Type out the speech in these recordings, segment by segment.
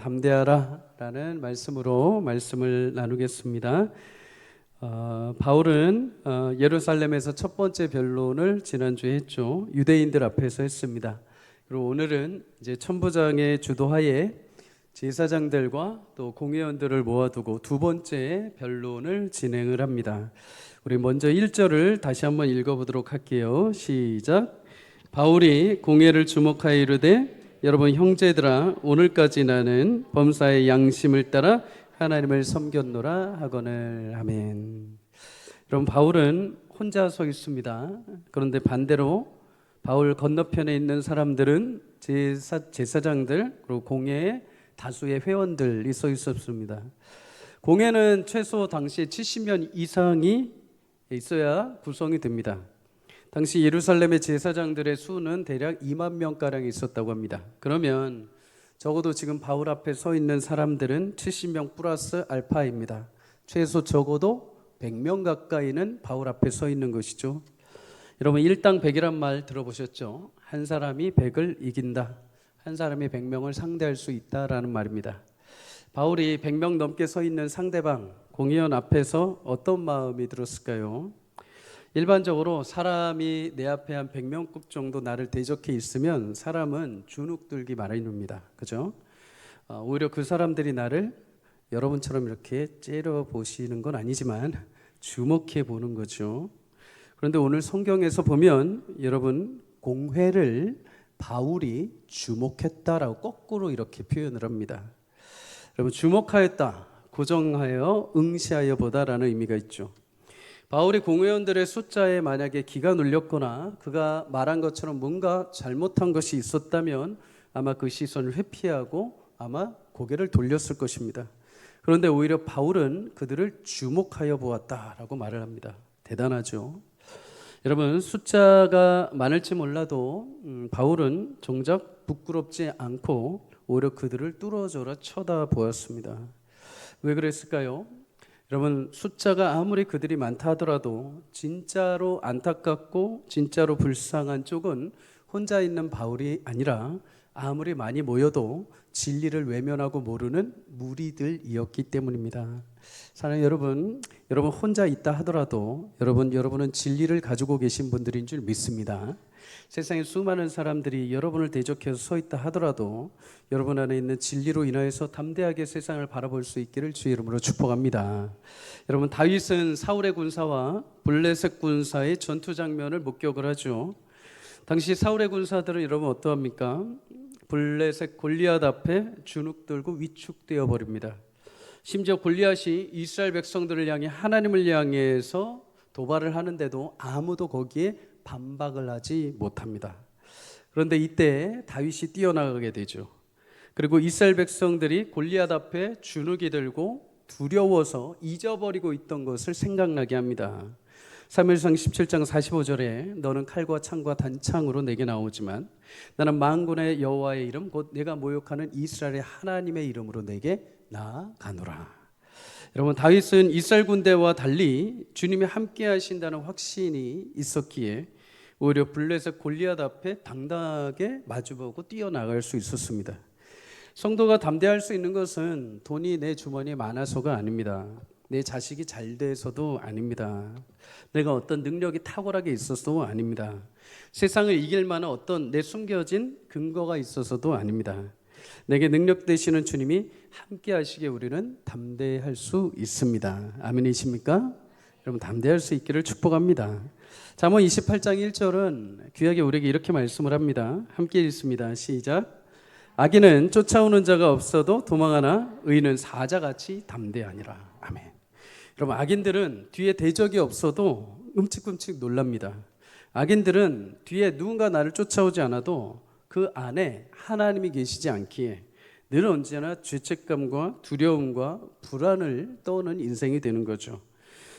담대하라 라는 말씀으로 말씀을 나누겠습니다. 바울은 예루살렘에서 첫 번째 변론을 지난주에 했죠. 유대인들 앞에서 했습니다. 그리고 오늘은 이제 천부장의 주도하에 제사장들과 또 공회원들을 모아두고 두 번째 변론을 진행을 합니다. 우리 먼저 1절을 다시 한번 읽어보도록 할게요. 시작. 바울이 공회를 주목하여 이르되 여러분 형제들아, 오늘까지 나는 범사의 양심을 따라 하나님을 섬겼노라 하거늘. 아멘. 여러분, 바울은 혼자 서 있습니다. 그런데 반대로 바울 건너편에 있는 사람들은 제사장들 그리고 공회의 다수의 회원들이 서 있었습니다. 공회는 최소 당시 70명 이상이 있어야 구성이 됩니다. 당시 예루살렘의 제사장들의 수는 대략 2만 명가량 있었다고 합니다. 그러면 적어도 지금 바울 앞에 서 있는 사람들은 70명 플러스 알파입니다. 최소 적어도 100명 가까이는 바울 앞에 서 있는 것이죠. 여러분, 일당 100이란 말 들어보셨죠? 한 사람이 100을 이긴다. 한 사람이 100명을 상대할 수 있다라는 말입니다. 바울이 100명 넘게 서 있는 상대방 공의원 앞에서 어떤 마음이 들었을까요? 일반적으로 사람이 내 앞에 한 100명급 정도 나를 대적해 있으면 사람은 주눅들기 마련입니다. 그죠? 오히려 그 사람들이 나를 여러분처럼 이렇게 째려보시는 건 아니지만 주목해 보는 거죠. 그런데 오늘 성경에서 보면 여러분, 공회를 바울이 주목했다라고 거꾸로 이렇게 표현을 합니다. 여러분, 주목하였다, 고정하여, 응시하여 보다라는 의미가 있죠. 바울이 공회원들의 숫자에 만약에 기가 눌렸거나 그가 말한 것처럼 뭔가 잘못한 것이 있었다면 아마 그 시선을 회피하고 아마 고개를 돌렸을 것입니다. 그런데 오히려 바울은 그들을 주목하여 보았다라고 말을 합니다. 대단하죠. 여러분, 숫자가 많을지 몰라도 바울은 정작 부끄럽지 않고 오히려 그들을 뚫어져라 쳐다보았습니다. 왜 그랬을까요? 여러분, 숫자가 아무리 그들이 많다 하더라도 진짜로 안타깝고 진짜로 불쌍한 쪽은 혼자 있는 바울이 아니라 아무리 많이 모여도 진리를 외면하고 모르는 무리들이었기 때문입니다. 사랑하는 여러분, 여러분 혼자 있다 하더라도 여러분은 진리를 가지고 계신 분들인 줄 믿습니다. 세상에 수많은 사람들이 여러분을 대적해서 서 있다 하더라도 여러분 안에 있는 진리로 인하여서 담대하게 세상을 바라볼 수 있기를 주의 이름으로 축복합니다. 여러분, 다윗은 사울의 군사와 블레셋 군사의 전투 장면을 목격을 하죠. 당시 사울의 군사들은 여러분 어떠합니까? 블레셋 골리앗 앞에 주눅들고 위축되어 버립니다. 심지어 골리앗이 이스라엘 백성들을 향해 하나님을 향해서 도발을 하는데도 아무도 거기에 반박을 하지 못합니다. 그런데 이때 다윗이 뛰어나가게 되죠. 그리고 이스라엘 백성들이 골리앗 앞에 주눅이 들고 두려워서 잊어버리고 있던 것을 생각나게 합니다. 사무엘상 17장 45절에 너는 칼과 창과 단창으로 내게 나오지만 나는 만군의 여호와의 이름 곧 내가 모욕하는 이스라엘의 하나님의 이름으로 내게 나아가노라. 여러분, 다윗은 이스라엘 군대와 달리 주님이 함께 하신다는 확신이 있었기에 오히려 블레셋 골리앗 앞에 당당하게 마주보고 뛰어나갈 수 있었습니다. 성도가 담대할 수 있는 것은 돈이 내 주머니에 많아서가 아닙니다. 내 자식이 잘 돼서도 아닙니다. 내가 어떤 능력이 탁월하게 있어서도 아닙니다. 세상을 이길 만한 어떤 내 숨겨진 근거가 있어서도 아닙니다. 내게 능력 되시는 주님이 함께 하시기에 우리는 담대할 수 있습니다. 아멘이십니까? 여러분, 담대할 수 있기를 축복합니다. 잠언 28장 1절은 귀하게 우리에게 이렇게 말씀을 합니다. 함께 읽습니다. 시작. 악인은 쫓아오는 자가 없어도 도망하나 의인은 사자같이 담대하니라. 아멘. 여러분, 악인들은 뒤에 대적이 없어도 끔찍끔찍 놀랍니다. 악인들은 뒤에 누군가 나를 쫓아오지 않아도 그 안에 하나님이 계시지 않기에 늘 언제나 죄책감과 두려움과 불안을 떠오는 인생이 되는 거죠.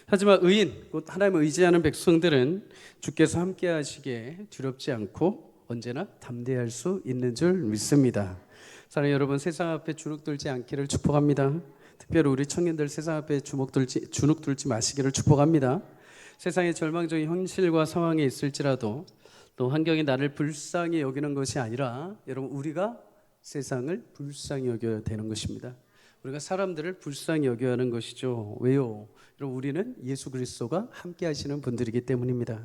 하지만 의인, 곧 하나님을 의지하는 백성들은 주께서 함께 하시기에 두렵지 않고 언제나 담대할 수 있는 줄 믿습니다. 사랑하는 여러분, 세상 앞에 주눅들지 않기를 축복합니다. 특별히 우리 청년들 세상 앞에 주눅들지 마시기를 축복합니다. 세상의 절망적인 현실과 상황에 있을지라도 또 환경이 나를 불쌍히 여기는 것이 아니라 여러분, 우리가 세상을 불쌍히 여겨야 되는 것입니다. 우리가 사람들을 불쌍히 여겨야 하는 것이죠. 왜요? 여러분, 우리는 예수 그리스도가 함께 하시는 분들이기 때문입니다.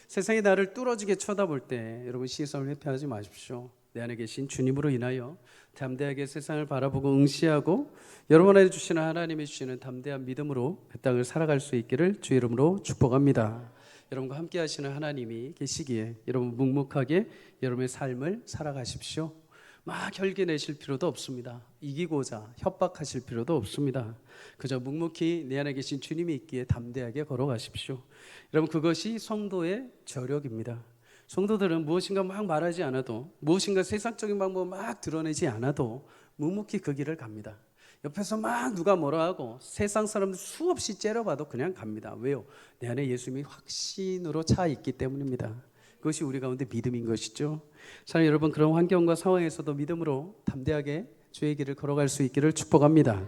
세상이 나를 뚫어지게 쳐다볼 때 여러분, 시선을 회피하지 마십시오. 내 안에 계신 주님으로 인하여 담대하게 세상을 바라보고 응시하고 여러분에게 주시는 하나님이 주시는 담대한 믿음으로 그 땅을 살아갈 수 있기를 주의 이름으로 축복합니다. 여러분과 함께 하시는 하나님이 계시기에 여러분 묵묵하게 여러분의 삶을 살아가십시오. 막 혈기 내실 필요도 없습니다. 이기고자 협박하실 필요도 없습니다. 그저 묵묵히 내 안에 계신 주님이 있기에 담대하게 걸어가십시오. 여러분, 그것이 성도의 저력입니다. 성도들은 무엇인가 막 말하지 않아도, 무엇인가 세상적인 방법을 막 드러내지 않아도 묵묵히 그 길을 갑니다. 옆에서 막 누가 뭐라 하고 세상 사람들 수없이 째려봐도 그냥 갑니다. 왜요? 내 안에 예수님이 확신으로 차 있기 때문입니다. 그것이 우리 가운데 믿음인 것이죠. 사랑하는 여러분, 그런 환경과 상황에서도 믿음으로 담대하게 주의 길을 걸어갈 수 있기를 축복합니다.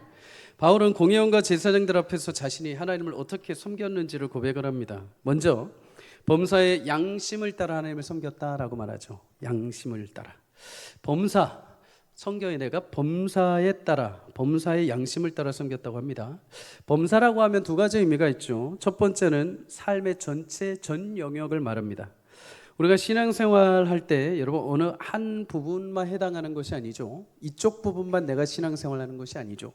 바울은 공회원과 제사장들 앞에서 자신이 하나님을 어떻게 섬겼는지를 고백을 합니다. 먼저 범사의 양심을 따라 하나님을 섬겼다라고 말하죠. 양심을 따라. 범사, 성경에 내가 범사에 따라, 범사의 양심을 따라 섬겼다고 합니다. 범사라고 하면 두 가지 의미가 있죠. 첫 번째는 삶의 전체 전 영역을 말합니다. 우리가 신앙생활 할 때 여러분, 어느 한 부분만 해당하는 것이 아니죠. 이쪽 부분만 내가 신앙생활 하는 것이 아니죠.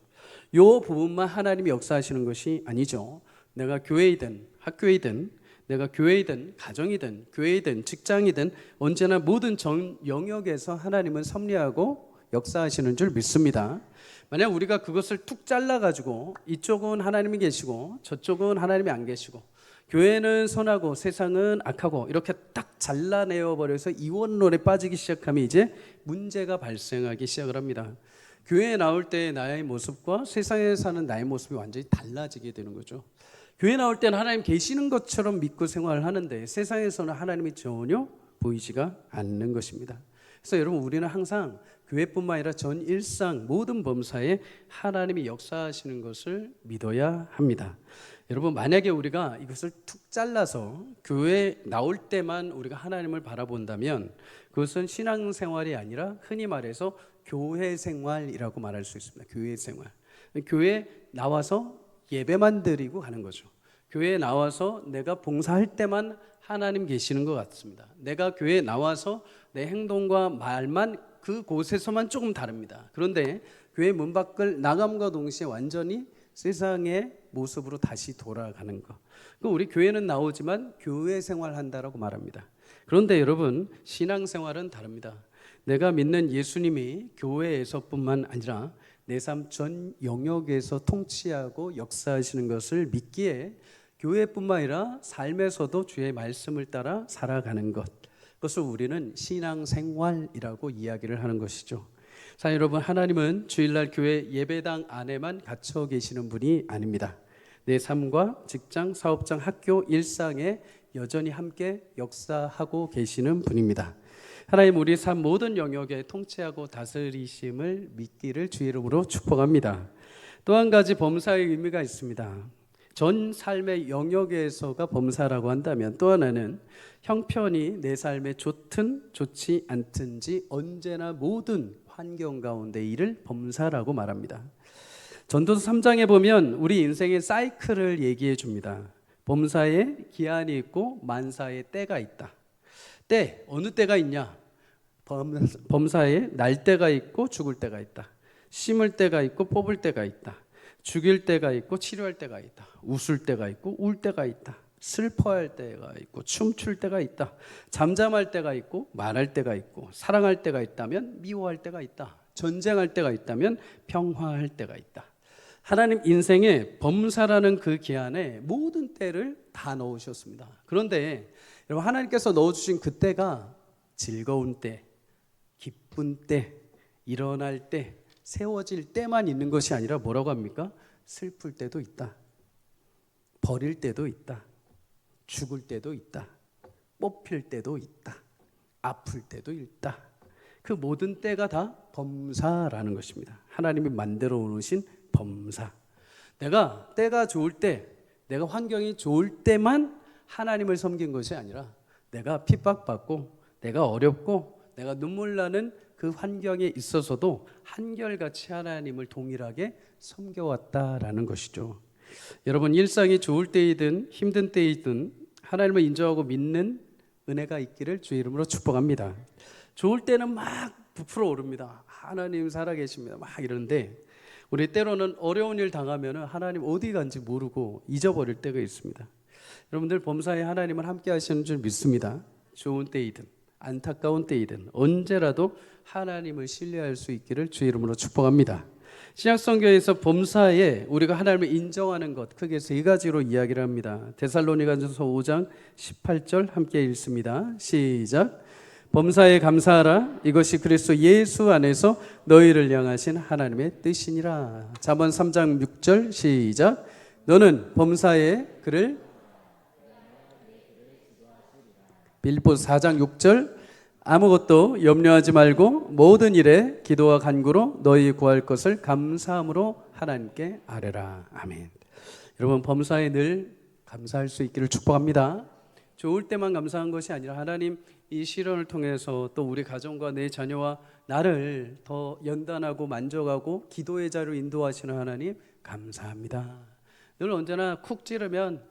요 부분만 하나님이 역사하시는 것이 아니죠. 내가 교회이든 학교이든, 내가 교회이든 가정이든 교회이든 직장이든 언제나 모든 전 영역에서 하나님은 섭리하고 역사하시는 줄 믿습니다. 만약 우리가 그것을 툭 잘라가지고 이쪽은 하나님이 계시고 저쪽은 하나님이 안 계시고 교회는 선하고 세상은 악하고 이렇게 딱 잘라내어 버려서 이원론에 빠지기 시작하면 이제 문제가 발생하기 시작을 합니다. 교회에 나올 때의 나의 모습과 세상에 사는 나의 모습이 완전히 달라지게 되는 거죠. 교회 나올 때는 하나님 계시는 것처럼 믿고 생활을 하는데 세상에서는 하나님이 전혀 보이지가 않는 것입니다. 그래서 여러분, 우리는 항상 교회뿐만 아니라 전 일상 모든 범사에 하나님이 역사하시는 것을 믿어야 합니다. 여러분, 만약에 우리가 이것을 툭 잘라서 교회 나올 때만 우리가 하나님을 바라본다면 그것은 신앙생활이 아니라 흔히 말해서 교회 생활이라고 말할 수 있습니다. 교회 생활. 교회 나와서 예배만 드리고 가는 거죠. 교회에 나와서 내가 봉사할 때만 하나님 계시는 것 같습니다. 내가 교회에 나와서 내 행동과 말만 그곳에서만 조금 다릅니다. 그런데 교회 문 밖을 나감과 동시에 완전히 세상의 모습으로 다시 돌아가는 것. 우리 교회는 나오지만 교회 생활한다라고 말합니다. 그런데 여러분, 신앙생활은 다릅니다. 내가 믿는 예수님이 교회에서뿐만 아니라 내 삶 전 영역에서 통치하고 역사하시는 것을 믿기에 교회뿐만 아니라 삶에서도 주의 말씀을 따라 살아가는 것, 그것을 우리는 신앙생활이라고 이야기를 하는 것이죠. 자, 여러분, 하나님은 주일날 교회 예배당 안에만 갇혀 계시는 분이 아닙니다. 내 삶과 직장, 사업장, 학교, 일상에 여전히 함께 역사하고 계시는 분입니다. 하나님, 우리 삶 모든 영역에 통치하고 다스리심을 믿기를 주의 이름으로 축복합니다. 또 한 가지 범사의 의미가 있습니다. 전 삶의 영역에서가 범사라고 한다면 또 하나는 형편이 내 삶에 좋든 좋지 않든지 언제나 모든 환경 가운데 일을 범사라고 말합니다. 전도서 3장에 보면 우리 인생의 사이클을 얘기해 줍니다. 범사에 기한이 있고 만사에 때가 있다. 때, 어느 때가 있냐? 범사에 날 때가 있고 죽을 때가 있다. 심을 때가 있고 뽑을 때가 있다. 죽일 때가 있고 치료할 때가 있다. 웃을 때가 있고 울 때가 있다. 슬퍼할 때가 있고 춤출 때가 있다. 잠잠할 때가 있고 말할 때가 있고 사랑할 때가 있다면 미워할 때가 있다. 전쟁할 때가 있다면 평화할 때가 있다. 하나님 인생에 범사라는 그 기한에 모든 때를 다 넣으셨습니다. 그런데 여러분, 하나님께서 넣어주신 그 때가 즐거운 때, 기쁜 때, 일어날 때, 세워질 때만 있는 것이 아니라 뭐라고 합니까? 슬플 때도 있다. 버릴 때도 있다. 죽을 때도 있다. 뽑힐 때도 있다. 아플 때도 있다. 그 모든 때가 다 범사라는 것입니다. 하나님이 만들어 놓으신 범사. 내가 때가 좋을 때, 내가 환경이 좋을 때만 하나님을 섬긴 것이 아니라 내가 핍박받고 내가 어렵고 내가 눈물 나는 그 그 환경에 있어서도 한결같이 하나님을 동일하게 섬겨왔다라는 것이죠. 여러분, 일상이 좋을 때이든 힘든 때이든 하나님을 인정하고 믿는 은혜가 있기를 주의 이름으로 축복합니다. 좋을 때는 막 부풀어 오릅니다. 하나님 살아계십니다. 막 이러는데 우리 때로는 어려운 일 당하면 하나님 어디 간지 모르고 잊어버릴 때가 있습니다. 여러분들 범사에 하나님은 함께 하시는 줄 믿습니다. 좋은 때이든 안타까운 때이든 언제라도 하나님을 신뢰할 수 있기를 주의 이름으로 축복합니다. 신약성경에서 범사에 우리가 하나님을 인정하는 것 크게 세 가지로 이야기를 합니다. 데살로니가전서 5장 18절 함께 읽습니다. 시작. 범사에 감사하라. 이것이 그리스도 예수 안에서 너희를 향하신 하나님의 뜻이니라. 잠언 3장 6절 시작. 너는 범사에 그를 빌보 4장 6절 아무것도 염려하지 말고 모든 일에 기도와 간구로 너희 구할 것을 감사함으로 하나님께 아뢰라. 아멘. 여러분, 범사에 늘 감사할 수 있기를 축복합니다. 좋을 때만 감사한 것이 아니라 하나님 이 시련을 통해서 또 우리 가정과 내 자녀와 나를 더 연단하고 만족하고 기도의 자로 인도하시는 하나님 감사합니다. 늘 언제나 쿡 찌르면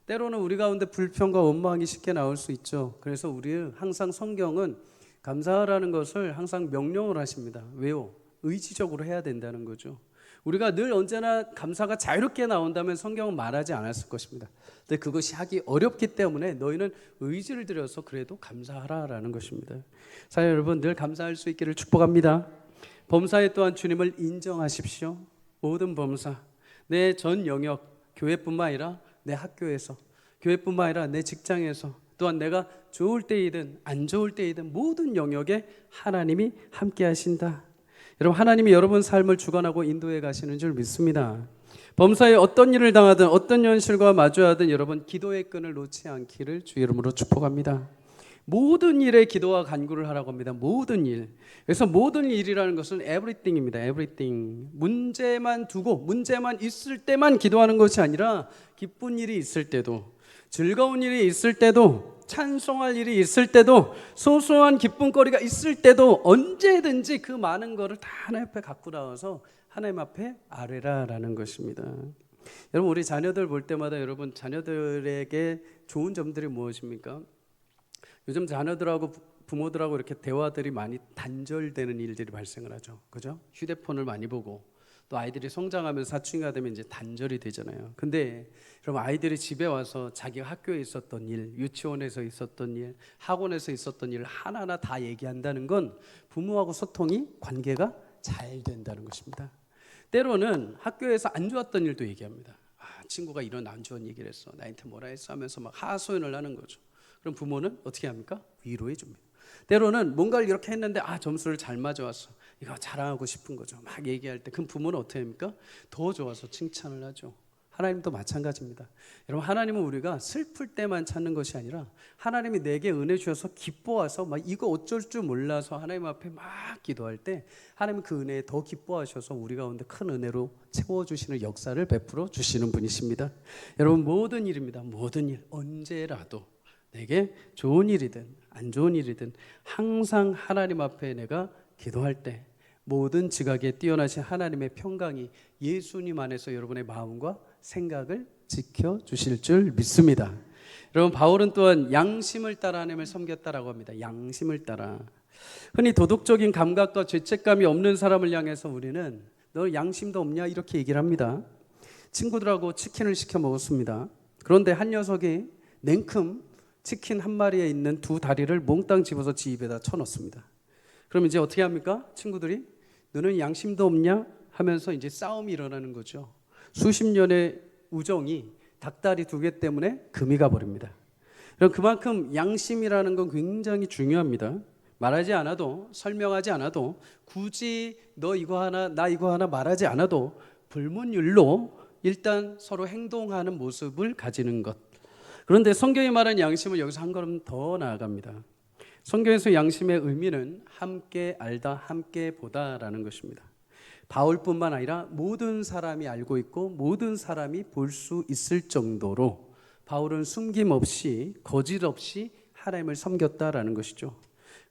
때로는 우리 가운데 불평과 원망이 쉽게 나올 수 있죠. 그래서 우리 항상 성경은 감사하라는 것을 항상 명령을 하십니다. 왜요? 의지적으로 해야 된다는 거죠. 우리가 늘 언제나 감사가 자유롭게 나온다면 성경은 말하지 않았을 것입니다. 근데 그것이 하기 어렵기 때문에 너희는 의지를 들여서 그래도 감사하라라는 것입니다. 사랑하는 여러분, 늘 감사할 수 있기를 축복합니다. 범사에 또한 주님을 인정하십시오. 모든 범사, 내 전 영역, 교회뿐만 아니라 내 학교에서, 교회뿐만 아니라 내 직장에서, 또한 내가 좋을 때이든 안 좋을 때이든 모든 영역에 하나님이 함께 하신다. 여러분, 하나님이 여러분 삶을 주관하고 인도해 가시는 줄 믿습니다. 범사에 어떤 일을 당하든 어떤 현실과 마주하든 여러분 기도의 끈을 놓지 않기를 주의 이름으로 축복합니다. 모든 일에 기도와 간구를 하라고 합니다. 모든 일. 그래서 모든 일이라는 것은 everything입니다. everything. 문제만 두고 문제만 있을 때만 기도하는 것이 아니라 기쁜 일이 있을 때도, 즐거운 일이 있을 때도, 찬송할 일이 있을 때도, 소소한 기쁨거리가 있을 때도 언제든지 그 많은 거를 다 하나님 앞에 갖고 나와서 하나님 앞에 아뢰라라는 것입니다. 여러분, 우리 자녀들 볼 때마다 여러분 자녀들에게 좋은 점들이 무엇입니까? 요즘 자녀들하고 부모들하고 이렇게 대화들이 많이 단절되는 일들이 발생을 하죠. 그죠? 휴대폰을 많이 보고 또 아이들이 성장하면서 사춘기가 되면 이제 단절이 되잖아요. 근데 그럼 아이들이 집에 와서 자기가 학교에 있었던 일, 유치원에서 있었던 일, 학원에서 있었던 일 하나하나 다 얘기한다는 건 부모하고 소통이, 관계가 잘 된다는 것입니다. 때로는 학교에서 안 좋았던 일도 얘기합니다. 친구가 이런 안 좋은 얘기를 했어, 나한테 뭐라 했어 하면서 막 하소연을 하는 거죠. 그럼 부모는 어떻게 합니까? 위로해 줍니다. 때로는 뭔가를 이렇게 했는데 점수를 잘 맞아왔어, 이거 자랑하고 싶은 거죠. 막 얘기할 때 그럼 부모는 어떻게 합니까? 더 좋아서 칭찬을 하죠. 하나님도 마찬가지입니다. 여러분, 하나님은 우리가 슬플 때만 찾는 것이 아니라 하나님이 내게 은혜 주셔서 기뻐와서 막 이거 어쩔 줄 몰라서 하나님 앞에 막 기도할 때 하나님은 그 은혜에 더 기뻐하셔서 우리 가운데 큰 은혜로 채워주시는 역사를 베풀어 주시는 분이십니다. 여러분, 모든 일입니다. 모든 일, 언제라도 내게 좋은 일이든 안 좋은 일이든 항상 하나님 앞에 내가 기도할 때 모든 지각에 뛰어나신 하나님의 평강이 예수님 안에서 여러분의 마음과 생각을 지켜주실 줄 믿습니다. 여러분, 바울은 또한 양심을 따라 하나님을 섬겼다라고 합니다. 양심을 따라. 흔히 도덕적인 감각과 죄책감이 없는 사람을 향해서 우리는 너 양심도 없냐 이렇게 얘기를 합니다. 친구들하고 치킨을 시켜 먹었습니다. 그런데 한 녀석이 냉큼 치킨 한 마리에 있는 두 다리를 몽땅 집어서 지 입에다 쳐넣습니다. 그럼 이제 어떻게 합니까? 친구들이 너는 양심도 없냐 하면서 이제 싸움이 일어나는 거죠. 수십 년의 우정이 닭다리 두 개 때문에 금이 가버립니다. 그럼 그만큼 양심이라는 건 굉장히 중요합니다. 말하지 않아도, 설명하지 않아도, 굳이 너 이거 하나 나 이거 하나 말하지 않아도 불문율로 일단 서로 행동하는 모습을 가지는 것. 그런데 성경이 말하는 양심은 여기서 한 걸음 더 나아갑니다. 성경에서 양심의 의미는 함께 알다, 함께 보다라는 것입니다. 바울뿐만 아니라 모든 사람이 알고 있고 모든 사람이 볼 수 있을 정도로 바울은 숨김없이, 거짓 없이 하나님을 섬겼다라는 것이죠.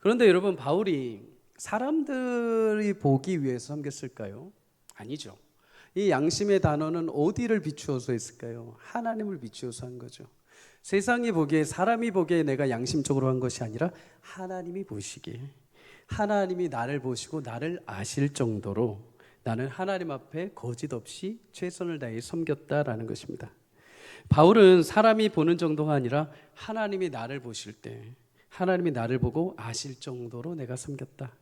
그런데 여러분, 바울이 사람들이 보기 위해서 섬겼을까요? 아니죠. 이 양심의 단어는 어디를 비추어서 했을까요? 하나님을 비추어서 한 거죠. 세상이 보기에, 사람이 보기에 내가 양심적으로 한 것이 아니라 하나님이 보시기에, 하나님이 나를 보시고 나를 아실 정도로 나는 하나님 앞에 거짓 없이 최선을 다해 섬겼다라는 것입니다. 바울은 사람이 보는 정도가 아니라 하나님이 나를 보실 때, 하나님이 나를 보고 아실 정도로 내가 섬겼다.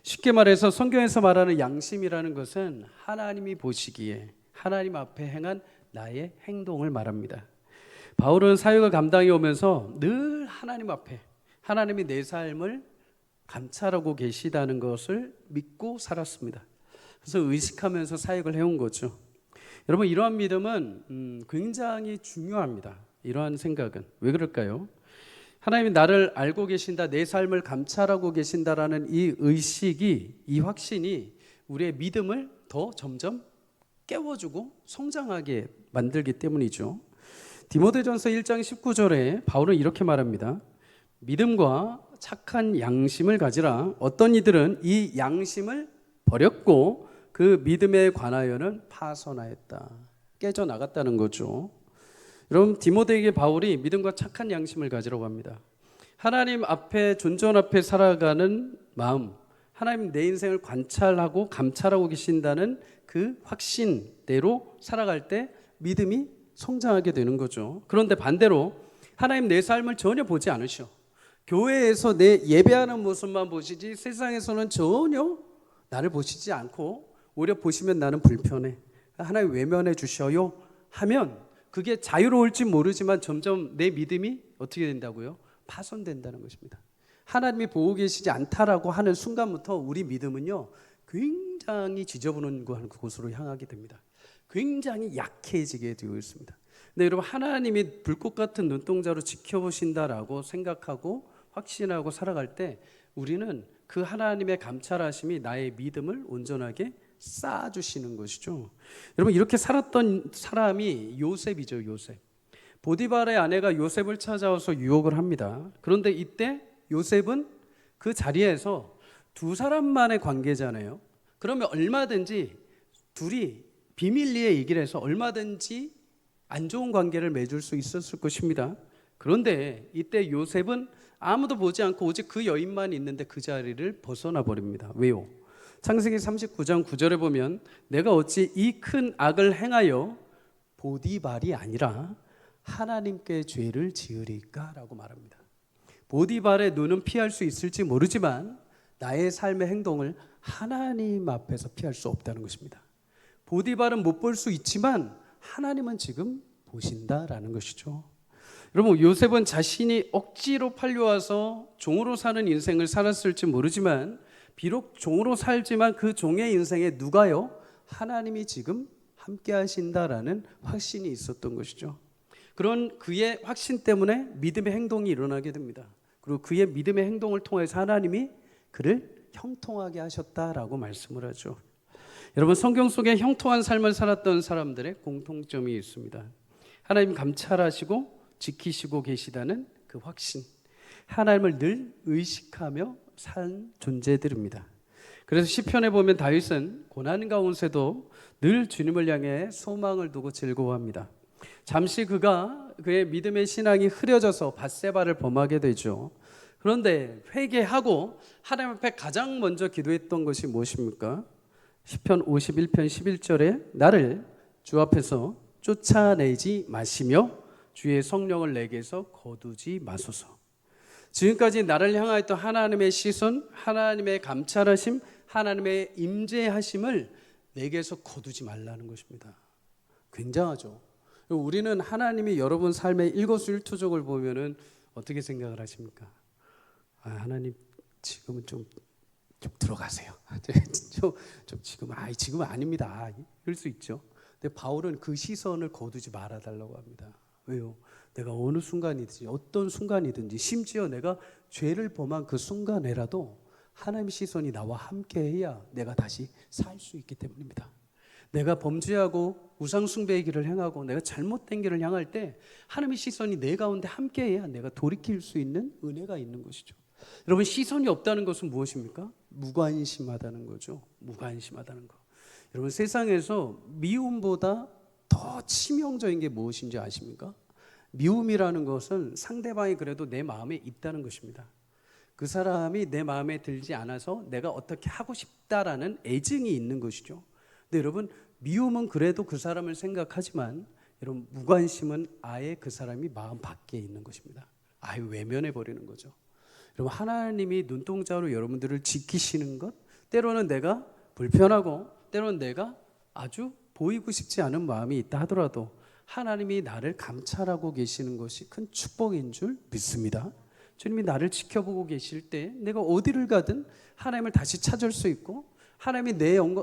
쉽게 말해서 성경에서 말하는 양심이라는 것은 하나님이 보시기에 하나님 앞에 행한 나의 행동을 말합니다. 바울은 사역을 감당해 오면서 늘 하나님 앞에 하나님이 내 삶을 감찰하고 계시다는 것을 믿고 살았습니다. 그래서 의식하면서 사역을 해온 거죠. 여러분, 이러한 믿음은 굉장히 중요합니다. 이러한 생각은 왜 그럴까요? 하나님이 나를 알고 계신다, 내 삶을 감찰하고 계신다라는 이 의식이, 이 확신이 우리의 믿음을 더 점점 깨워주고 성장하게 만들기 때문이죠. 디모데전서 1장 19절에 바울은 이렇게 말합니다. 믿음과 착한 양심을 가지라. 어떤 이들은 이 양심을 버렸고 그 믿음에 관하여는 파선하였다. 깨져나갔다는 거죠. 여러분, 디모데에게 바울이 믿음과 착한 양심을 가지라고 합니다. 하나님 앞에, 존전 앞에 살아가는 마음, 하나님 내 인생을 관찰하고 감찰하고 계신다는 그 확신대로 살아갈 때 믿음이 성장하게 되는 거죠. 그런데 반대로 하나님 내 삶을 전혀 보지 않으셔. 교회에서 내 예배하는 모습만 보시지 세상에서는 전혀 나를 보시지 않고 오히려 보시면 나는 불편해. 하나님 외면해 주셔요 하면 그게 자유로울지 모르지만 점점 내 믿음이 어떻게 된다고요? 파손된다는 것입니다. 하나님이 보고 계시지 않다라고 하는 순간부터 우리 믿음은요 굉장히 지저분한 곳으로 향하게 됩니다. 굉장히 약해지게 되어 있습니다. 근데 여러분, 하나님이 불꽃 같은 눈동자로 지켜보신다라고 생각하고 확신하고 살아갈 때 우리는 그 하나님의 감찰하심이 나의 믿음을 온전하게 쌓아주시는 것이죠. 여러분, 이렇게 살았던 사람이 요셉이죠. 요셉. 보디발의 아내가 요셉을 찾아와서 유혹을 합니다. 그런데 이때 요셉은 그 자리에서 두 사람만의 관계잖아요. 그러면 얼마든지 둘이 비밀리에 얘기를 해서 얼마든지 안 좋은 관계를 맺을 수 있었을 것입니다. 그런데 이때 요셉은 아무도 보지 않고 오직 그 여인만 있는데 그 자리를 벗어나 버립니다. 왜요? 창세기 39장 9절에 보면 내가 어찌 이 큰 악을 행하여 보디발이 아니라 하나님께 죄를 지으리까? 라고 말합니다. 보디발의 눈은 피할 수 있을지 모르지만 나의 삶의 행동을 하나님 앞에서 피할 수 없다는 것입니다. 보디발은 못 볼 수 있지만 하나님은 지금 보신다라는 것이죠. 여러분, 요셉은 자신이 억지로 팔려와서 종으로 사는 인생을 살았을지 모르지만 비록 종으로 살지만 그 종의 인생에 누가요? 하나님이 지금 함께 하신다라는 확신이 있었던 것이죠. 그런 그의 확신 때문에 믿음의 행동이 일어나게 됩니다. 그리고 그의 믿음의 행동을 통해서 하나님이 그를 형통하게 하셨다라고 말씀을 하죠. 여러분, 성경 속에 형통한 삶을 살았던 사람들의 공통점이 있습니다. 하나님 감찰하시고 지키시고 계시다는 그 확신, 하나님을 늘 의식하며 산 존재들입니다. 그래서 시편에 보면 다윗은 고난 가운데서도 늘 주님을 향해 소망을 두고 즐거워합니다. 잠시 그의 믿음의 신앙이 흐려져서 밧세바를 범하게 되죠. 그런데 회개하고 하나님 앞에 가장 먼저 기도했던 것이 무엇입니까? 시편 51편 11절에 나를 주 앞에서 쫓아내지 마시며 주의 성령을 내게서 거두지 마소서. 지금까지 나를 향하였던 하나님의 시선, 하나님의 감찰하심, 하나님의 임재하심을 내게서 거두지 말라는 것입니다. 굉장하죠. 우리는 하나님이 여러분 삶의 일거수일투족을 보면은 어떻게 생각을 하십니까? 하나님 지금은 좀 들어가세요. 지금은 아닙니다. 이럴 수 있죠. 근데 바울은 그 시선을 거두지 말아달라고 합니다. 왜요? 내가 어느 순간이든지 어떤 순간이든지 심지어 내가 죄를 범한 그 순간에라도 하나님의 시선이 나와 함께해야 내가 다시 살 수 있기 때문입니다. 내가 범죄하고 우상숭배의 길을 행하고 내가 잘못된 길을 향할 때 하나님의 시선이 내 가운데 함께해야 내가 돌이킬 수 있는 은혜가 있는 것이죠. 여러분, 시선이 없다는 것은 무엇입니까? 무관심하다는 거죠. 무관심하다는 거. 여러분, 세상에서 미움보다 더 치명적인 게 무엇인지 아십니까? 미움이라는 것은 상대방이 그래도 내 마음에 있다는 것입니다. 그 사람이 내 마음에 들지 않아서 내가 어떻게 하고 싶다라는 애증이 있는 것이죠. 근데 여러분, 미움은 그래도 그 사람을 생각하지만 여러분, 무관심은 아예 그 사람이 마음 밖에 있는 것입니다. 아예 외면해 버리는 거죠. 여러분, 하나님이 눈동자로 여러분들을 지키시는 것, 때로는 내가 불편하고 때로는 내가 아주 보이고 싶지 않은 마음이 있다 하더라도 하나님이 나를 감찰하고 계시는 것이 큰 축복인 줄 믿습니다. 주님이 나를 지켜보고 계실 때 내가 어디를 가든 하나님을 다시 찾을 수 있고, 하나님이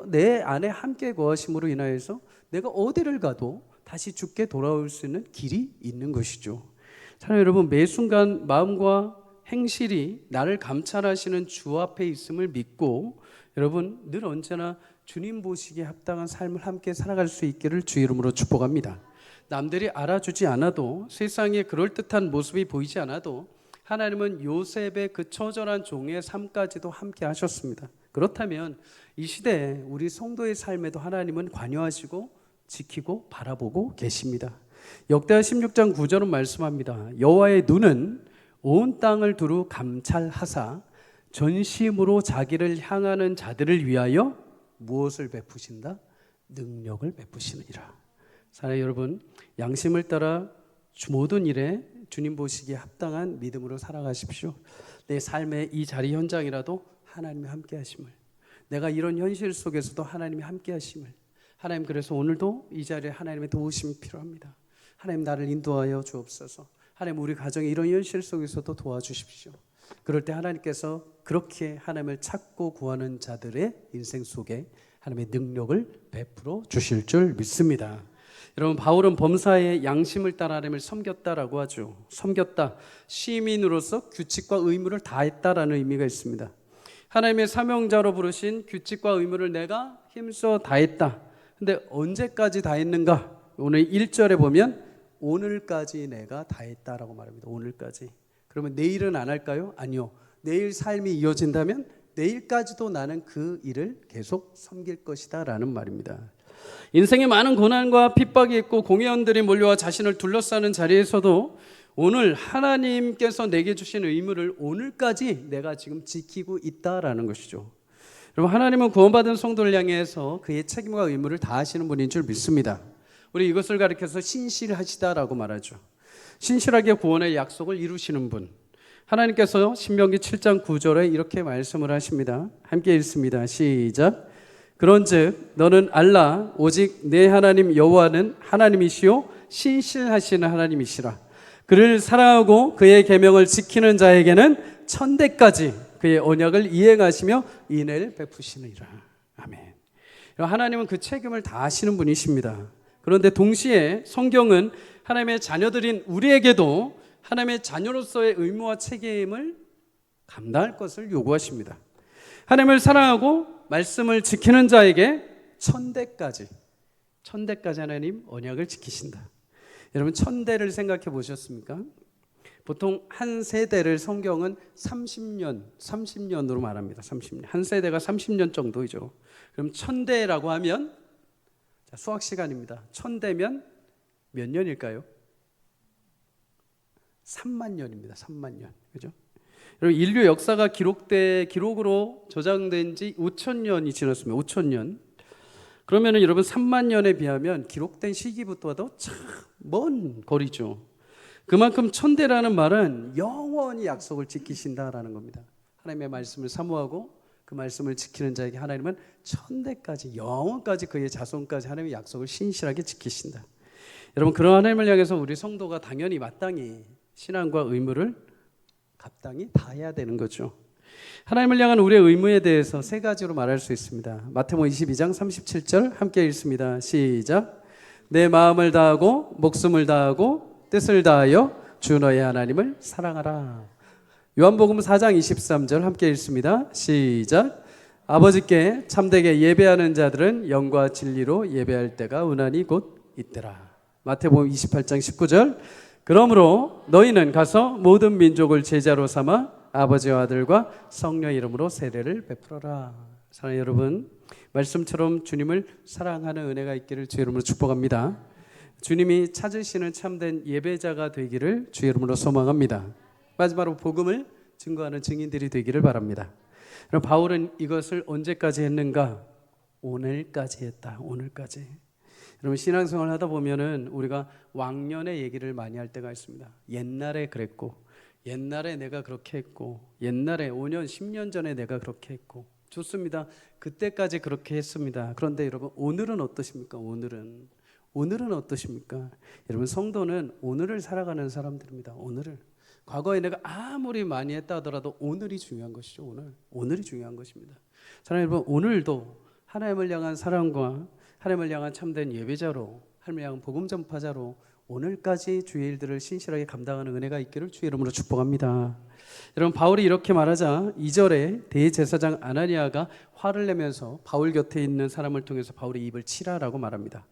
내 안에 함께 거하심으로 인하여서 내가 어디를 가도 다시 주께 돌아올 수 있는 길이 있는 것이죠. 사랑하는 여러분, 매 순간 마음과 행실이 나를 감찰하시는 주 앞에 있음을 믿고, 여러분 늘 언제나 주님 보시기에 합당한 삶을 함께 살아갈 수 있기를 주 이름으로 축복합니다. 남들이 알아주지 않아도, 세상에 그럴듯한 모습이 보이지 않아도 하나님은 요셉의 그 처절한 종의 삶까지도 함께 하셨습니다. 그렇다면 이 시대에 우리 성도의 삶에도 하나님은 관여하시고 지키고 바라보고 계십니다. 역대하 16장 9절은 말씀합니다. 여호와의 눈은 온 땅을 두루 감찰하사 전심으로 자기를 향하는 자들을 위하여 무엇을 베푸신다? 능력을 베푸시느니라. 사랑하는 여러분, 양심을 따라 모든 일에 주님 보시기에 합당한 믿음으로 살아가십시오. 내 삶의 이 자리 현장이라도 하나님이 함께 하심을, 내가 이런 현실 속에서도 하나님이 함께 하심을, 하나님, 그래서 오늘도 이 자리에 하나님의 도우심이 필요합니다. 하나님, 나를 인도하여 주옵소서. 하나님, 우리 가정의 이런 현실 속에서도 도와주십시오. 그럴 때 하나님께서 그렇게 하나님을 찾고 구하는 자들의 인생 속에 하나님의 능력을 베풀어 주실 줄 믿습니다. 여러분, 바울은 범사의 양심을 따라 하나님을 섬겼다라고 하죠. 섬겼다, 시민으로서 규칙과 의무를 다했다라는 의미가 있습니다. 하나님의 사명자로 부르신 규칙과 의무를 내가 힘써 다했다. 근데 언제까지 다했는가? 오늘 1절에 보면 오늘까지 내가 다했다라고 말합니다. 오늘까지. 그러면 내일은 안 할까요? 아니요. 내일 삶이 이어진다면 내일까지도 나는 그 일을 계속 섬길 것이다 라는 말입니다. 인생에 많은 고난과 핍박이 있고 공회원들이 몰려와 자신을 둘러싸는 자리에서도 오늘 하나님께서 내게 주신 의무를 오늘까지 내가 지금 지키고 있다라는 것이죠. 여러분, 하나님은 구원받은 성도를 향해서 그의 책임과 의무를 다하시는 분인 줄 믿습니다. 우리 이것을 가리켜서 신실하시다라고 말하죠. 신실하게 구원의 약속을 이루시는 분, 하나님께서 신명기 7장 9절에 이렇게 말씀을 하십니다. 함께 읽습니다. 시작. 그런즉 너는 알라, 오직 내 하나님 여호와는 하나님이시요 신실하시는 하나님이시라. 그를 사랑하고 그의 계명을 지키는 자에게는 천대까지 그의 언약을 이행하시며 인애를 베푸시느니라. 아멘. 하나님은 그 책임을 다하시는 분이십니다. 그런데 동시에 성경은 하나님의 자녀들인 우리에게도 하나님의 자녀로서의 의무와 책임을 감당할 것을 요구하십니다. 하나님을 사랑하고 말씀을 지키는 자에게 천대까지 하나님 언약을 지키신다. 여러분, 천대를 생각해 보셨습니까? 보통 한 세대를 성경은 30년으로 말합니다. 30년. 한 세대가 30년 정도이죠. 그럼 천대라고 하면, 수학 시간입니다. 천대면 몇 년일까요? 3만 년입니다. 3만 년. 그죠? 여러분, 인류 역사가 기록으로 저장된 지 5,000년이 지났습니다. 5,000년. 그러면은 여러분, 3만 년에 비하면 기록된 시기부터도 참 먼 거리죠. 그만큼 천대라는 말은 영원히 약속을 지키신다라는 겁니다. 하나님의 말씀을 사모하고 그 말씀을 지키는 자에게 하나님은 천대까지, 영원까지, 그의 자손까지 하나님의 약속을 신실하게 지키신다. 여러분, 그런 하나님을 향해서 우리 성도가 당연히 마땅히 신앙과 의무를 갑당히 다해야 되는 거죠. 하나님을 향한 우리의 의무에 대해서 세 가지로 말할 수 있습니다. 마태복음 22장 37절 함께 읽습니다. 시작. 내 마음을 다하고 목숨을 다하고 뜻을 다하여 주 너의 하나님을 사랑하라. 요한복음 4장 23절 함께 읽습니다. 시작. 아버지께 참되게 예배하는 자들은 영과 진리로 예배할 때가 은하니 곧 있더라. 마태복음 28장 19절. 그러므로 너희는 가서 모든 민족을 제자로 삼아 아버지와 아들과 성령의 이름으로 세례를 베풀어라. 사랑하는 여러분, 말씀처럼 주님을 사랑하는 은혜가 있기를 주의 이름으로 축복합니다. 주님이 찾으시는 참된 예배자가 되기를 주의 이름으로 소망합니다. 마지막으로 복음을 증거하는 증인들이 되기를 바랍니다. 그럼 바울은 이것을 언제까지 했는가? 오늘까지 했다. 오늘까지. 여러분, 신앙생활 하다 보면은 우리가 왕년의 얘기를 많이 할 때가 있습니다. 옛날에 그랬고, 옛날에 내가 그렇게 했고, 옛날에 5년, 10년 전에 내가 그렇게 했고. 좋습니다. 그때까지 그렇게 했습니다. 그런데 여러분, 오늘은 어떠십니까? 오늘은 어떠십니까? 여러분, 성도는 오늘을 살아가는 사람들입니다. 오늘을. 과거에 내가 아무리 많이 했다 하더라도 오늘이 중요한 것이죠. 오늘이 중요한 것입니다. 사랑하는 여러분, 오늘도 하나님을 향한 사랑과 하나님을 향한 참된 예배자로, 하나님을 향한 복음 전파자로 오늘까지 주의 일들을 신실하게 감당하는 은혜가 있기를 주의 이름으로 축복합니다. 여러분, 바울이 이렇게 말하자 2절에 대제사장 아나니아가 화를 내면서 바울 곁에 있는 사람을 통해서 바울의 입을 치라라고 말합니다.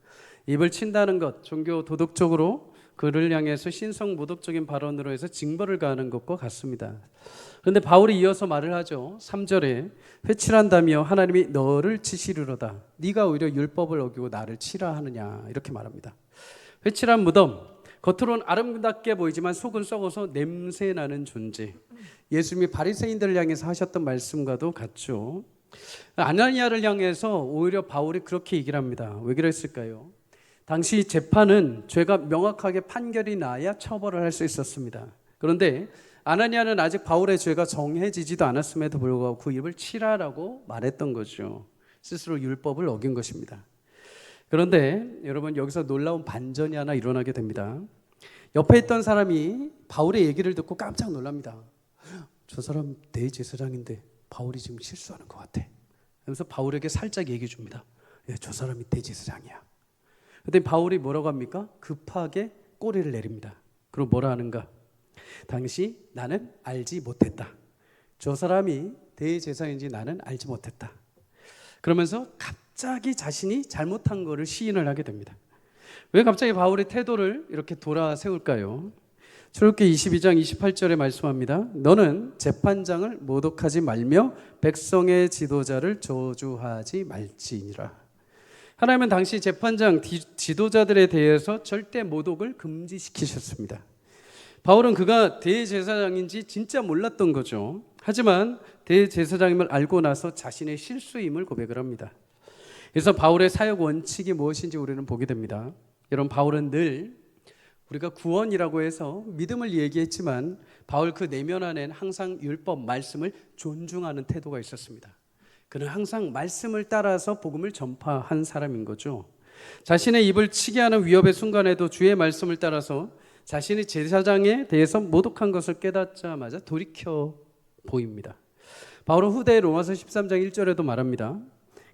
입을 친다는 것, 종교 도덕적으로 그를 향해서 신성 모독적인 발언으로 해서 징벌을 가하는 것과 같습니다. 그런데 바울이 이어서 말을 하죠. 3절에 회칠한다며 하나님이 너를 치시리로다. 네가 오히려 율법을 어기고 나를 치라 하느냐, 이렇게 말합니다. 회칠한 무덤, 겉으로는 아름답게 보이지만 속은 썩어서 냄새나는 존재. 예수님이 바리새인들을 향해서 하셨던 말씀과도 같죠. 아나니아를 향해서 오히려 바울이 그렇게 얘기를 합니다. 왜 그랬을까요? 당시 재판은 죄가 명확하게 판결이 나야 처벌을 할 수 있었습니다. 그런데 아나니아는 아직 바울의 죄가 정해지지도 않았음에도 불구하고 그 입을 치라라고 말했던 거죠. 스스로 율법을 어긴 것입니다. 그런데 여러분, 여기서 놀라운 반전이 하나 일어나게 됩니다. 옆에 있던 사람이 바울의 얘기를 듣고 깜짝 놀랍니다. 저 사람 대제사장인데 바울이 지금 실수하는 것 같아. 그래서 바울에게 살짝 얘기해 줍니다. 저 사람이 대제사장이야. 그런데 바울이 뭐라고 합니까? 급하게 꼬리를 내립니다. 그럼 뭐라 하는가? 당시 나는 알지 못했다. 저 사람이 대제사장인지 나는 알지 못했다. 그러면서 갑자기 자신이 잘못한 것을 시인을 하게 됩니다. 왜 갑자기 바울의 태도를 이렇게 돌아세울까요? 출애굽기 22장 28절에 말씀합니다. 너는 재판장을 모독하지 말며 백성의 지도자를 저주하지 말지니라. 하나님은 당시 재판장 지도자들에 대해서 절대 모독을 금지시키셨습니다. 바울은 그가 대제사장인지 진짜 몰랐던 거죠. 하지만 대제사장임을 알고 나서 자신의 실수임을 고백을 합니다. 그래서 바울의 사역 원칙이 무엇인지 우리는 보게 됩니다. 여러분, 바울은 늘 우리가 구원이라고 해서 믿음을 얘기했지만 바울 그 내면 안에는 항상 율법 말씀을 존중하는 태도가 있었습니다. 그는 항상 말씀을 따라서 복음을 전파한 사람인 거죠. 자신의 입을 치게 하는 위협의 순간에도 주의 말씀을 따라서 자신이 제사장에 대해서 모독한 것을 깨닫자마자 돌이켜 보입니다. 바울은 후대 로마서 13장 1절에도 말합니다.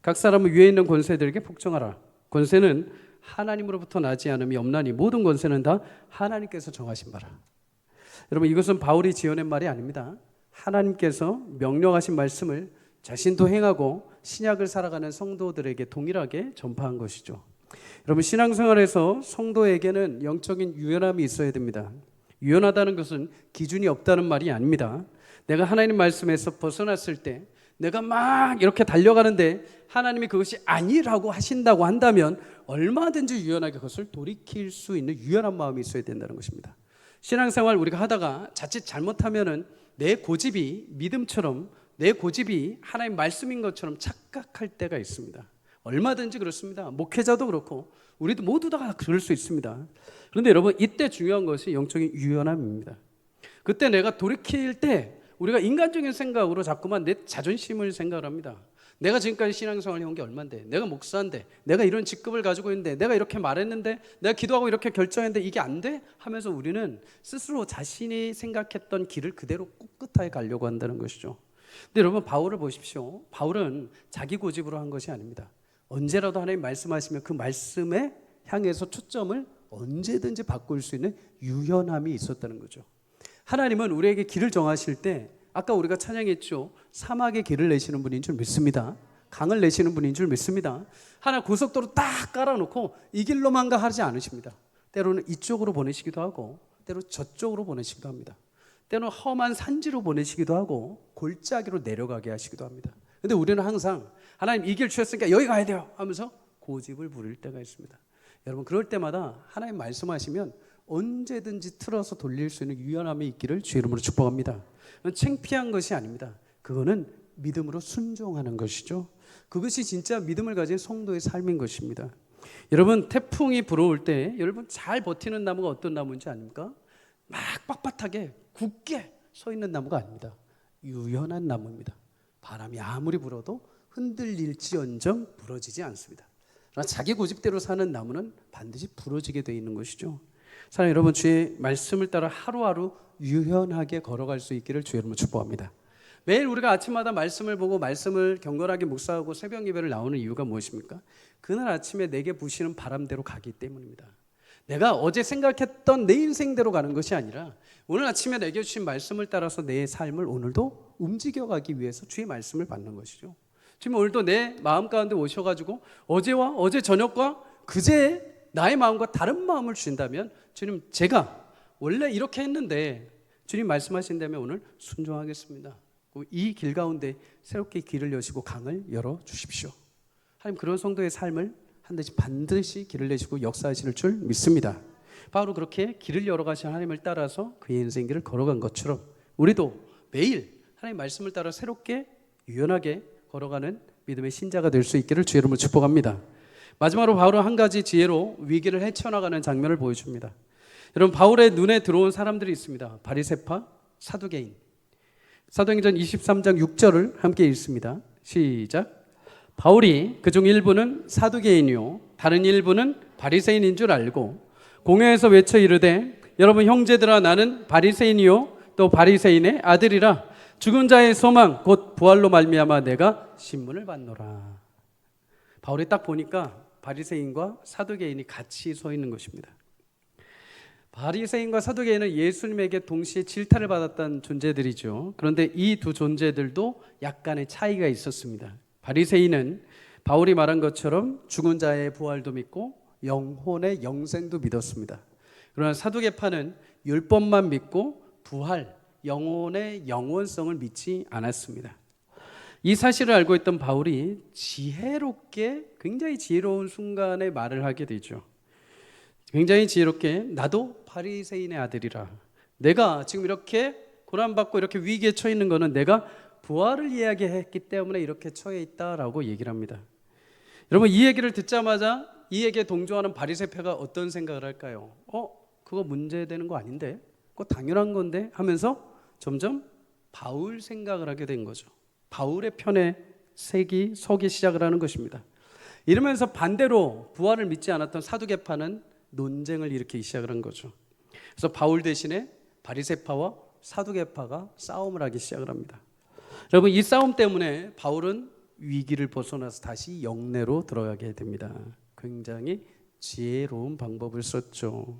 각 사람은 위에 있는 권세들에게 복종하라. 권세는 하나님으로부터 나지 않음이 없나니 모든 권세는 다 하나님께서 정하신 바라. 여러분, 이것은 바울이 지어낸 말이 아닙니다. 하나님께서 명령하신 말씀을 자신도 행하고 신약을 살아가는 성도들에게 동일하게 전파한 것이죠. 여러분, 신앙생활에서 성도에게는 영적인 유연함이 있어야 됩니다. 유연하다는 것은 기준이 없다는 말이 아닙니다. 내가 하나님 말씀에서 벗어났을 때 내가 막 이렇게 달려가는데 하나님이 그것이 아니라고 하신다고 한다면 얼마든지 유연하게 그것을 돌이킬 수 있는 유연한 마음이 있어야 된다는 것입니다. 신앙생활 우리가 하다가 자칫 잘못하면은 내 고집이 믿음처럼, 내 고집이 하나님 말씀인 것처럼 착각할 때가 있습니다. 얼마든지 그렇습니다. 목회자도 그렇고 우리도 모두 다 그럴 수 있습니다. 그런데 여러분, 이때 중요한 것이 영적인 유연함입니다. 그때 내가 돌이킬 때 우리가 인간적인 생각으로 자꾸만 내 자존심을 생각을 합니다. 내가 지금까지 신앙생활 해온 게 얼만데, 내가 목사인데, 내가 이런 직급을 가지고 있는데, 내가 이렇게 말했는데, 내가 기도하고 이렇게 결정했는데 이게 안 돼? 하면서 우리는 스스로 자신이 생각했던 길을 그대로 꿋꿋하게 가려고 한다는 것이죠. 근데 여러분, 바울을 보십시오. 바울은 자기 고집으로 한 것이 아닙니다. 언제라도 하나님 말씀하시면 그 말씀에 향해서 초점을 언제든지 바꿀 수 있는 유연함이 있었다는 거죠. 하나님은 우리에게 길을 정하실 때 아까 우리가 찬양했죠. 사막에 길을 내시는 분인 줄 믿습니다. 강을 내시는 분인 줄 믿습니다. 하나 고속도로 딱 깔아놓고 이 길로만 가 하지 않으십니다. 때로는 이쪽으로 보내시기도 하고 때로 저쪽으로 보내시기도 합니다. 때로는 험한 산지로 보내시기도 하고 골짜기로 내려가게 하시기도 합니다. 근데 우리는 항상 하나님 이 길 주셨으니까 여기 가야 돼요 하면서 고집을 부릴 때가 있습니다. 여러분 그럴 때마다 하나님 말씀하시면 언제든지 틀어서 돌릴 수 있는 유연함이 있기를 주의 이름으로 축복합니다. 창피한 것이 아닙니다. 그거는 믿음으로 순종하는 것이죠. 그것이 진짜 믿음을 가진 성도의 삶인 것입니다. 여러분 태풍이 불어올 때 여러분 잘 버티는 나무가 어떤 나무인지 아닙니까? 막 빳빳하게 굳게 서 있는 나무가 아닙니다. 유연한 나무입니다. 바람이 아무리 불어도 흔들릴지언정 부러지지 않습니다. 그러나 자기 고집대로 사는 나무는 반드시 부러지게 되어 있는 것이죠. 사랑하는 여러분, 주의 말씀을 따라 하루하루 유연하게 걸어갈 수 있기를 주의 이름으로 축복합니다. 매일 우리가 아침마다 말씀을 보고 말씀을 경건하게 묵상하고 새벽 예배를 나오는 이유가 무엇입니까? 그날 아침에 내게 부시는 바람대로 가기 때문입니다. 내가 어제 생각했던 내 인생대로 가는 것이 아니라 오늘 아침에 내게 주신 말씀을 따라서 내 삶을 오늘도 움직여가기 위해서 주의 말씀을 받는 것이죠. 지금 오늘도 내 마음 가운데 오셔가지고 어제와 어제 저녁과 그제 나의 마음과 다른 마음을 주신다면 주님 제가 원래 이렇게 했는데 주님 말씀하신다면 오늘 순종하겠습니다. 이 길 가운데 새롭게 길을 여시고 강을 열어주십시오. 하나님 그런 성도의 삶을 반드시 길을 내시고 역사하실 줄 믿습니다. 바로 그렇게 길을 열어가신 하나님을 따라서 그의 인생길을 걸어간 것처럼 우리도 매일 하나님 말씀을 따라 새롭게 유연하게 걸어가는 믿음의 신자가 될 수 있기를 주의 이름으로 축복합니다. 마지막으로 바울은 한 가지 지혜로 위기를 헤쳐나가는 장면을 보여줍니다. 여러분 바울의 눈에 들어온 사람들이 있습니다. 바리새파, 사두개인. 사도행전 23장 6절을 함께 읽습니다. 시작. 바울이 그중 일부는 사두개인이요 다른 일부는 바리새인인 줄 알고 공회에서 외쳐 이르되 여러분 형제들아 나는 바리새인이요 또 바리새인의 아들이라 죽은 자의 소망 곧 부활로 말미암아 내가 신문을 받노라. 바울이 딱 보니까 바리새인과 사두개인이 같이 서 있는 것입니다. 바리새인과 사두개인은 예수님에게 동시에 질타를 받았던 존재들이죠. 그런데 이 두 존재들도 약간의 차이가 있었습니다. 바리새인은 바울이 말한 것처럼 죽은 자의 부활도 믿고 영혼의 영생도 믿었습니다. 그러나 사두개파는 율법만 믿고 부활, 영혼의 영원성을 믿지 않았습니다. 이 사실을 알고 있던 바울이 굉장히 지혜로운 순간에 말을 하게 되죠. 굉장히 지혜롭게 나도 바리새인의 아들이라. 내가 지금 이렇게 고난받고 이렇게 위기에 처해 있는 것은 내가 부활을 이야기했기 때문에 이렇게 처해 있다라고 얘기를 합니다. 여러분 이 얘기를 듣자마자 이 얘기에 동조하는 바리새파가 어떤 생각을 할까요? 그거 문제되는 거 아닌데? 그거 당연한 건데? 하면서 점점 바울 생각을 하게 된 거죠. 바울의 편에 서기 시작을 하는 것입니다. 이러면서 반대로 부활을 믿지 않았던 사두개파는 논쟁을 일으키기 시작을 한 거죠. 그래서 바울 대신에 바리새파와 사두개파가 싸움을 하기 시작을 합니다. 여러분 이 싸움 때문에 바울은 위기를 벗어나서 다시 영내로 들어가게 됩니다. 굉장히 지혜로운 방법을 썼죠.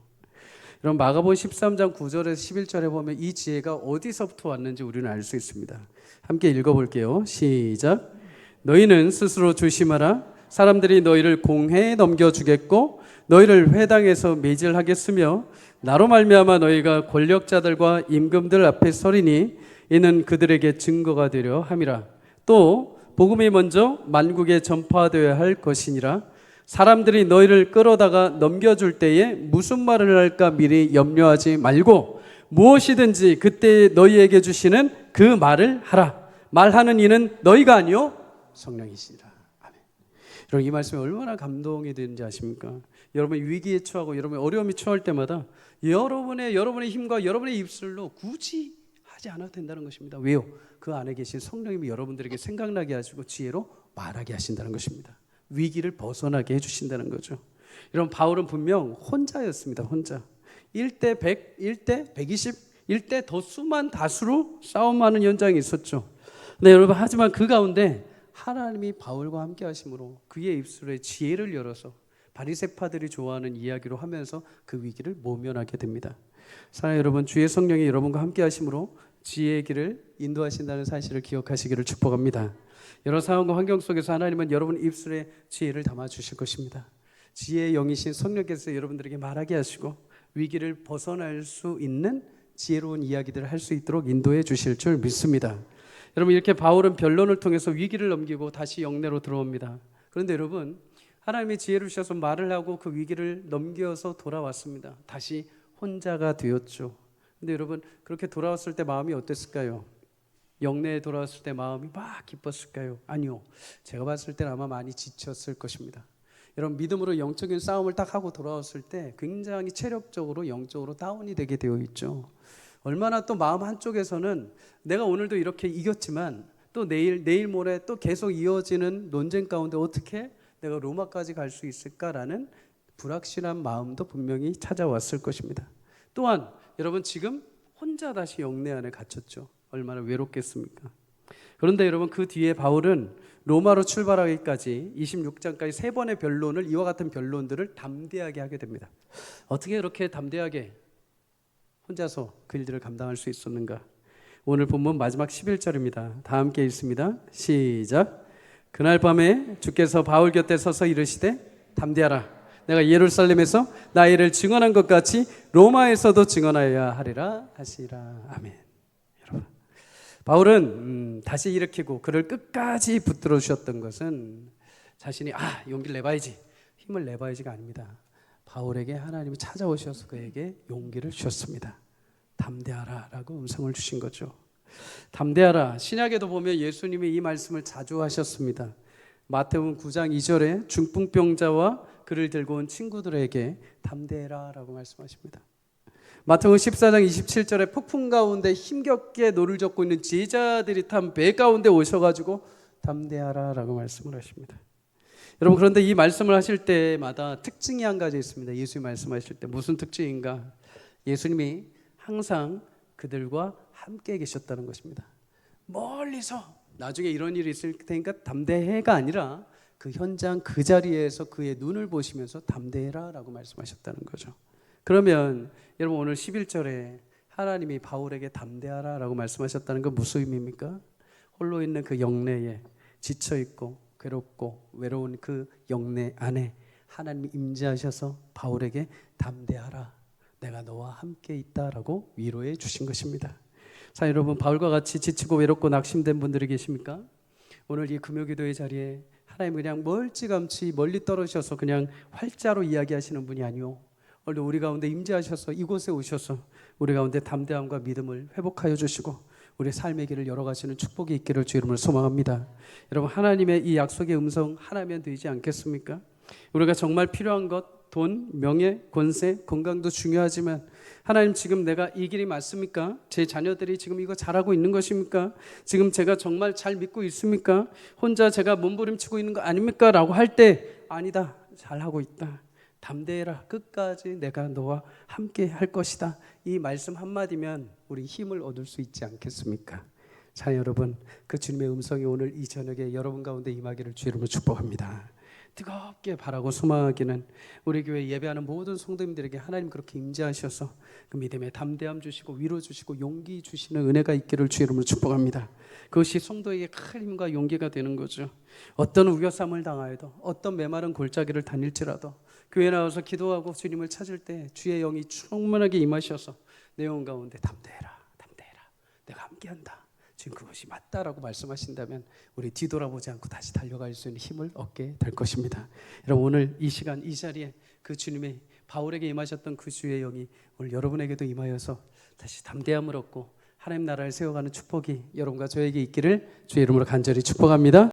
여러분 마가복음 13장 9절에서 11절에 보면 이 지혜가 어디서부터 왔는지 우리는 알 수 있습니다. 함께 읽어볼게요. 시작. 너희는 스스로 조심하라. 사람들이 너희를 공회에 넘겨주겠고 너희를 회당에서 매질하겠으며 나로 말미암아 너희가 권력자들과 임금들 앞에 서리니 이는 그들에게 증거가 되려 함이라. 또 복음이 먼저 만국에 전파되어야 할 것이니라. 사람들이 너희를 끌어다가 넘겨줄 때에 무슨 말을 할까 미리 염려하지 말고 무엇이든지 그때 너희에게 주시는 그 말을 하라. 말하는 이는 너희가 아니요 성령이시니라. 아멘. 여러분 이 말씀이 얼마나 감동이 되는지 아십니까? 여러분 위기에 처하고 여러분 어려움이 처할 때마다 여러분의 힘과 여러분의 입술로 굳이 하지 않아도 된다는 것입니다. 왜요? 그 안에 계신 성령님이 여러분들에게 생각나게 하시고 지혜로 말하게 하신다는 것입니다. 위기를 벗어나게 해주신다는 거죠. 여러분 바울은 분명 혼자였습니다. 혼자 1대 100, 1대 120, 1대 더 수만 다수로 싸움하는 현장이 있었죠. 네, 여러분 하지만 그 가운데 하나님이 바울과 함께 하심으로 그의 입술에 지혜를 열어서 바리새파들이 좋아하는 이야기로 하면서 그 위기를 모면하게 됩니다. 사랑하는 여러분, 주의 성령이 여러분과 함께 하심으로 지혜의 길을 인도하신다는 사실을 기억하시기를 축복합니다. 여러 상황과 환경 속에서 하나님은 여러분 입술에 지혜를 담아주실 것입니다. 지혜의 영이신 성령께서 여러분들에게 말하게 하시고 위기를 벗어날 수 있는 지혜로운 이야기들을 할 수 있도록 인도해 주실 줄 믿습니다. 여러분, 이렇게 바울은 변론을 통해서 위기를 넘기고 다시 영내로 들어옵니다. 그런데 여러분, 하나님이 지혜를 주셔서 말을 하고 그 위기를 넘겨서 돌아왔습니다. 다시 혼자가 되었죠. 근데 여러분, 그렇게 돌아왔을 때 마음이 어땠을까요? 영내에 돌아왔을 때 마음이 막 기뻤을까요? 아니요. 제가 봤을 때는 아마 많이 지쳤을 것입니다. 여러분, 믿음으로 영적인 싸움을 딱 하고 돌아왔을 때 굉장히 체력적으로 영적으로 다운이 되게 되어 있죠. 얼마나 또 마음 한쪽에서는 내가 오늘도 이렇게 이겼지만 또 내일 모레 또 계속 이어지는 논쟁 가운데 어떻게 내가 로마까지 갈 수 있을까라는 불확실한 마음도 분명히 찾아왔을 것입니다. 또한 여러분, 지금 혼자 다시 영내 안에 갇혔죠. 얼마나 외롭겠습니까? 그런데 여러분, 그 뒤에 바울은 로마로 출발하기까지 26장까지 세 번의 변론을, 이와 같은 변론들을 담대하게 하게 됩니다. 어떻게 그렇게 담대하게 혼자서 그 일들을 감당할 수 있었는가? 오늘 본문 마지막 11절입니다. 다 함께 읽습니다. 시작. 그날 밤에 주께서 바울 곁에 서서 이르시되 담대하라. 내가 예루살렘에서 나의 일을 증언한 것 같이 로마에서도 증언하여야 하리라 하시라. 아멘. 여러분, 바울은 다시 일으키고 그를 끝까지 붙들어 주셨던 것은 자신이 용기를 내봐야지, 힘을 내봐야지가 아닙니다. 바울에게 하나님이 찾아오셔서 그에게 용기를 주셨습니다. 담대하라 라고 음성을 주신 거죠. 담대하라. 신약에도 보면 예수님이 이 말씀을 자주 하셨습니다. 마태복음 9장 2절에 중풍병자와 그를 들고 온 친구들에게 담대해라 라고 말씀하십니다. 마태복음 14장 27절에 폭풍 가운데 힘겹게 노를 젓고 있는 제자들이 탄 배 가운데 오셔가지고 담대하라 라고 말씀을 하십니다. 여러분, 그런데 이 말씀을 하실 때마다 특징이 한 가지 있습니다. 예수님 말씀하실 때 무슨 특징인가? 예수님이 항상 그들과 함께 계셨다는 것입니다. 멀리서 나중에 이런 일이 있을 테니까 담대해가 아니라 그 현장 그 자리에서 그의 눈을 보시면서 담대해라 라고 말씀하셨다는 거죠. 그러면 여러분, 오늘 11절에 하나님이 바울에게 담대하라 라고 말씀하셨다는 건 무슨 의미입니까? 홀로 있는 그 영내에 지쳐있고 괴롭고 외로운 그 영내 안에 하나님이 임재하셔서 바울에게 담대하라, 내가 너와 함께 있다라고 위로해 주신 것입니다. 자, 여러분, 바울과 같이 지치고 외롭고 낙심된 분들이 계십니까? 오늘 이 금요기도의 자리에 하나님 그냥 멀찌감치 멀리 떨어져서 그냥 활자로 이야기하시는 분이 아니오. 오늘 우리 가운데 임재하셔서 이곳에 오셔서 우리 가운데 담대함과 믿음을 회복하여 주시고 우리 삶의 길을 열어가시는 축복이 있기를 주 이름으로 소망합니다. 여러분, 하나님의 이 약속의 음성 하나면 되지 않겠습니까? 우리가 정말 필요한 것, 돈, 명예, 권세, 건강도 중요하지만 하나님, 지금 내가 이 길이 맞습니까? 제 자녀들이 지금 이거 잘하고 있는 것입니까? 지금 제가 정말 잘 믿고 있습니까? 혼자 제가 몸부림치고 있는 거 아닙니까? 라고 할 때 아니다, 잘하고 있다, 담대해라, 끝까지 내가 너와 함께 할 것이다, 이 말씀 한마디면 우리 힘을 얻을 수 있지 않겠습니까? 자, 여러분, 그 주님의 음성이 오늘 이 저녁에 여러분 가운데 임하기를 주 이름으로 축복합니다. 뜨겁게 바라고 소망하기는 우리 교회 예배하는 모든 성도님들에게 하나님 그렇게 임재하셔서 그 믿음에 담대함 주시고 위로 주시고 용기 주시는 은혜가 있기를 주 이름으로 축복합니다. 그것이 성도에게 큰 힘과 용기가 되는 거죠. 어떤 우겨쌈을 당하여도, 어떤 메마른 골짜기를 다닐지라도 교회 나와서 기도하고 주님을 찾을 때 주의 영이 충만하게 임하셔서 내 영 가운데 담대해라, 담대해라, 내가 함께한다, 지금 그것이 맞다라고 말씀하신다면 우리 뒤돌아보지 않고 다시 달려갈 수 있는 힘을 얻게 될 것입니다. 여러분, 오늘 이 시간 이 자리에 그 주님의 바울에게 임하셨던 그 주의 영이 오늘 여러분에게도 임하여서 다시 담대함을 얻고 하나님 나라를 세워가는 축복이 여러분과 저에게 있기를 주의 이름으로 간절히 축복합니다.